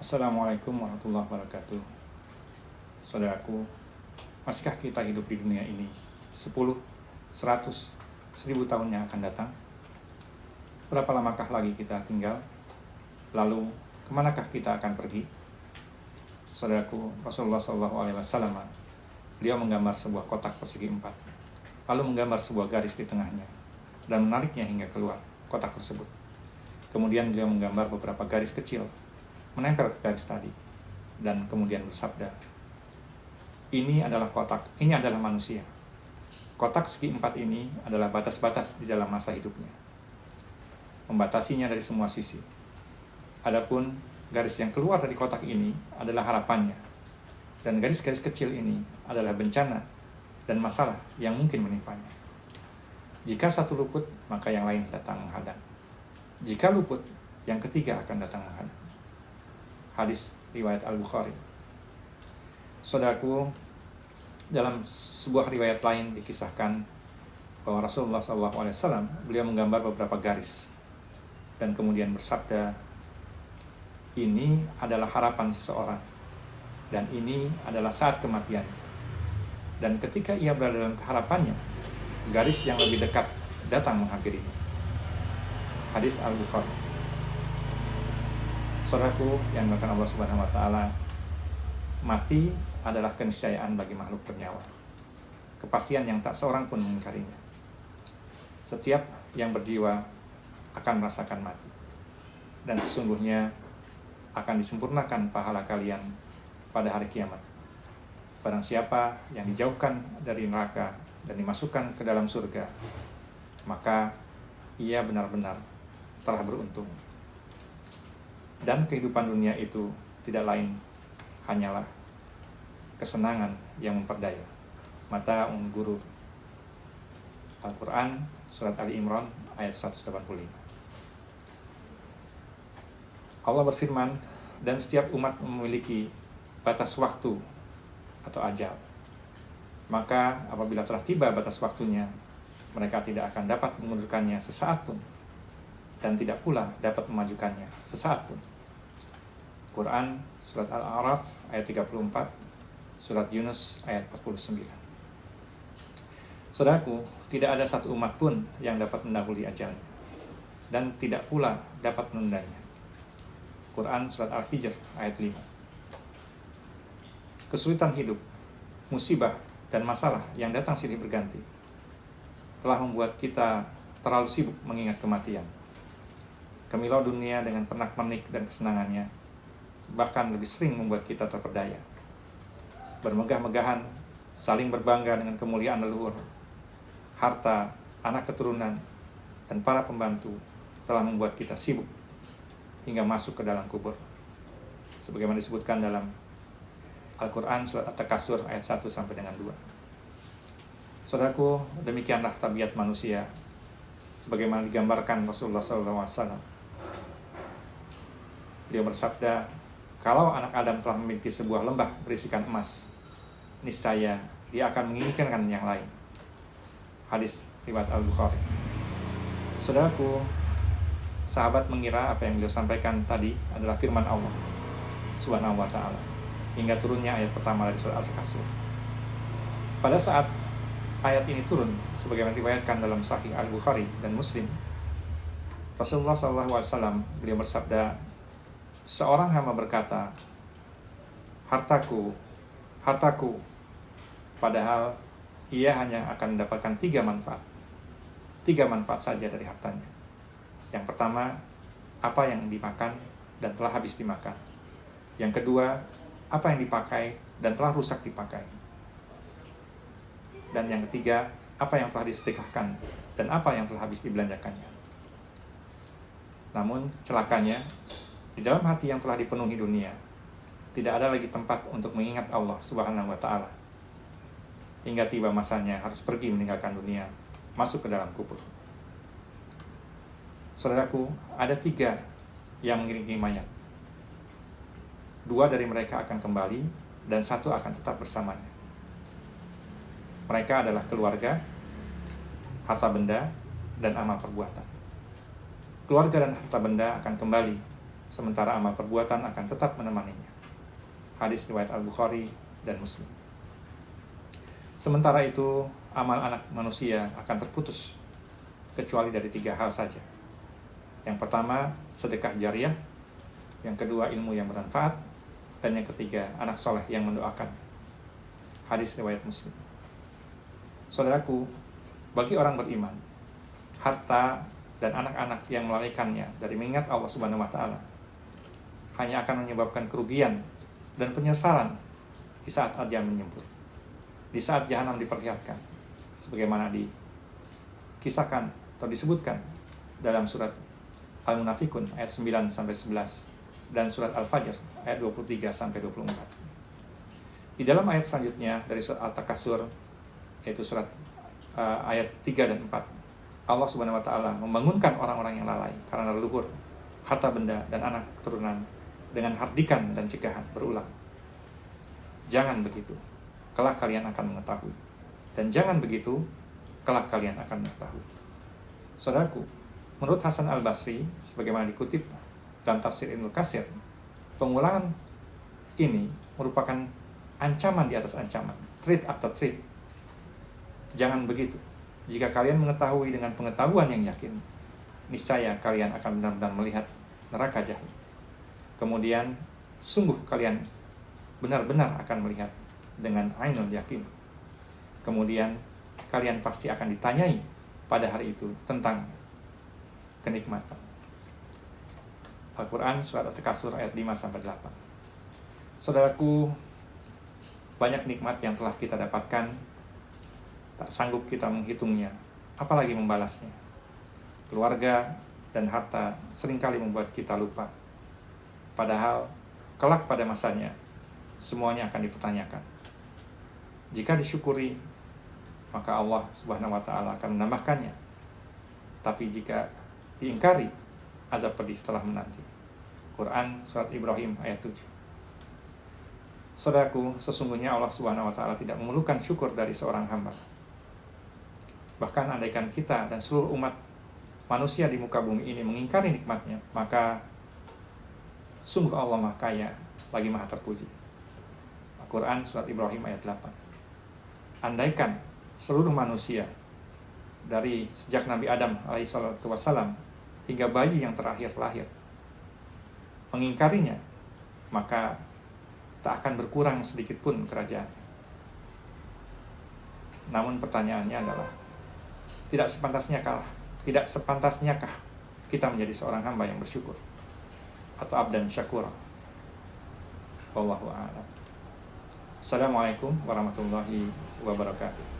Assalamualaikum warahmatullahi wabarakatuh. Saudaraku, masihkah kita hidup di dunia ini 10, 100, 1000 tahun yang akan datang? Berapa lamakah lagi kita tinggal? Lalu, kemanakah kita akan pergi? Saudaraku, Rasulullah SAW, beliau menggambar sebuah kotak persegi 4, lalu menggambar sebuah garis di tengahnya, dan menariknya hingga keluar kotak tersebut. Kemudian beliau menggambar beberapa garis kecil, menempel ke garis tadi, dan kemudian bersabda, ini adalah kotak, ini adalah manusia. Kotak segi 4 ini adalah batas-batas di dalam masa hidupnya, membatasinya dari semua sisi. Adapun garis yang keluar dari kotak ini adalah harapannya, dan garis-garis kecil ini adalah bencana dan masalah yang mungkin menimpanya. Jika satu luput, maka yang lain datang menghadang. Jika luput, yang ketiga akan datang menghadang. Hadis riwayat Al-Bukhari. Saudaraku, dalam sebuah riwayat lain dikisahkan bahwa Rasulullah SAW beliau menggambar beberapa garis dan kemudian bersabda, ini adalah harapan seseorang dan ini adalah saat kematian. Dan ketika ia berada dalam keharapannya, garis yang lebih dekat datang menghampirinya. Hadis Al-Bukhari. Saudaraku yang dimuliakan Allah Subhanahu wa taala, mati adalah keniscayaan bagi makhluk bernyawa. Kepastian yang tak seorang pun mengingkarinya. Setiap yang berjiwa akan merasakan mati. Dan sesungguhnya akan disempurnakan pahala kalian pada hari kiamat. Barang siapa yang dijauhkan dari neraka dan dimasukkan ke dalam surga, maka ia benar-benar telah beruntung. Dan kehidupan dunia itu tidak lain hanyalah kesenangan yang memperdaya. Mata guru Al-Quran, surat Ali Imran, ayat 185. Allah berfirman, dan setiap umat memiliki batas waktu atau ajal. Maka apabila telah tiba batas waktunya, mereka tidak akan dapat mengundurkannya sesaat pun, dan tidak pula dapat memajukannya sesaat pun. Quran, surat Al-A'raf, ayat 34, surat Yunus, ayat 49. Saudaraku, tidak ada satu umat pun yang dapat mendahului ajalnya, dan tidak pula dapat menundanya. Quran, surat Al-Hijr, ayat 5. Kesulitan hidup, musibah, dan masalah yang datang silih berganti telah membuat kita terlalu sibuk mengingat kematian. Kemilau dunia dengan pernak-pernik dan kesenangannya bahkan lebih sering membuat kita terpedaya. Bermegah-megahan, saling berbangga dengan kemuliaan leluhur, harta, anak keturunan, dan para pembantu telah membuat kita sibuk hingga masuk ke dalam kubur. Sebagaimana disebutkan dalam Al-Quran surat At-Takasur ayat 1 sampai dengan 2. Saudaraku, demikianlah tabiat manusia sebagaimana digambarkan Rasulullah SAW. Beliau bersabda, kalau anak Adam telah memiliki sebuah lembah berisikan emas, niscaya dia akan menginginkan yang lain. Hadis riwayat Al-Bukhari. Saudaraku, sahabat mengira apa yang beliau sampaikan tadi adalah firman Allah Subhanahu wa taala hingga turunnya ayat pertama dari surah Al-Kasur. Pada saat ayat ini turun, sebagaimana diriwayatkan dalam Sahih Al-Bukhari dan Muslim, Rasulullah SAW beliau bersabda, seorang hamba berkata, hartaku, hartaku, padahal ia hanya akan mendapatkan 3 manfaat. 3 manfaat saja dari hartanya. Yang pertama, apa yang dimakan dan telah habis dimakan. Yang kedua, apa yang dipakai dan telah rusak dipakai. Dan yang ketiga, apa yang telah disedekahkan dan apa yang telah habis dibelanjakannya. Namun celakanya, di dalam hati yang telah dipenuhi dunia, tidak ada lagi tempat untuk mengingat Allah Subhanahu wa ta'ala. Hingga tiba masanya harus pergi meninggalkan dunia, masuk ke dalam kubur. Saudaraku, ada 3 yang mengiringi mayat. 2 dari mereka akan kembali, dan 1 akan tetap bersamanya. Mereka adalah keluarga, harta benda, dan amal perbuatan. Keluarga dan harta benda akan kembali sementara amal perbuatan akan tetap menemaninya. Hadis riwayat Al-Bukhari dan Muslim. Sementara itu, amal anak manusia akan terputus kecuali dari 3 hal saja. Yang pertama, sedekah jariah. Yang kedua, ilmu yang bermanfaat. Dan yang ketiga, anak soleh yang mendoakan. Hadis riwayat Muslim. Saudaraku, bagi orang beriman, harta dan anak-anak yang melalaikannya dari mengingat Allah Subhanahu wa Ta'ala hanya akan menyebabkan kerugian dan penyesalan di saat ajal menjemput, di saat jahanam diperlihatkan, sebagaimana dikisahkan atau disebutkan dalam surat Al-Munafikun ayat 9-11 dan surat Al-Fajr ayat 23-24. Di dalam ayat selanjutnya dari surat Al-Takasur, yaitu surat ayat 3 dan 4, Allah Subhanahu wa Ta'ala membangunkan orang-orang yang lalai karena leluhur, harta benda dan anak keturunan dengan hardikan dan cegahan berulang. Jangan begitu, kelak kalian akan mengetahui. Dan jangan begitu, kelak kalian akan mengetahui. Saudaraku, menurut Hasan Al-Basri, sebagaimana dikutip dalam tafsir Ibnu Katsir, pengulangan ini merupakan ancaman di atas ancaman, threat after threat. Jangan begitu. Jika kalian mengetahui dengan pengetahuan yang yakin, niscaya kalian akan benar-benar melihat neraka jahannam. Kemudian, sungguh kalian benar-benar akan melihat dengan ainul yakin. Kemudian, kalian pasti akan ditanyai pada hari itu tentang kenikmatan. Al-Quran surat At-Takasur ayat 5-8. Saudaraku, banyak nikmat yang telah kita dapatkan, tak sanggup kita menghitungnya, apalagi membalasnya. Keluarga dan harta seringkali membuat kita lupa. Padahal, kelak pada masanya, semuanya akan dipertanyakan. Jika disyukuri, maka Allah Subhanahu wa Ta'ala akan menambahkannya. Tapi jika diingkari, azab pedih telah menanti. Quran surat Ibrahim ayat 7. Saudaraku, sesungguhnya Allah Subhanahu wa Ta'ala tidak memerlukan syukur dari seorang hamba. Bahkan andaikan kita dan seluruh umat manusia di muka bumi ini mengingkari nikmatnya, maka sungguh Allah Maha Kaya lagi Maha Terpuji. Al-Quran surat Ibrahim ayat 8. Andaikan seluruh manusia dari sejak Nabi Adam alaihissalatu wassalam hingga bayi yang terakhir lahir mengingkarinya, maka tak akan berkurang sedikit pun kerajaan. Namun pertanyaannya adalah, tidak sepantasnyakah kita menjadi seorang hamba yang bersyukur atau abdan syakura? Wallahu a'lam. Assalamualaikum warahmatullahi wabarakatuh.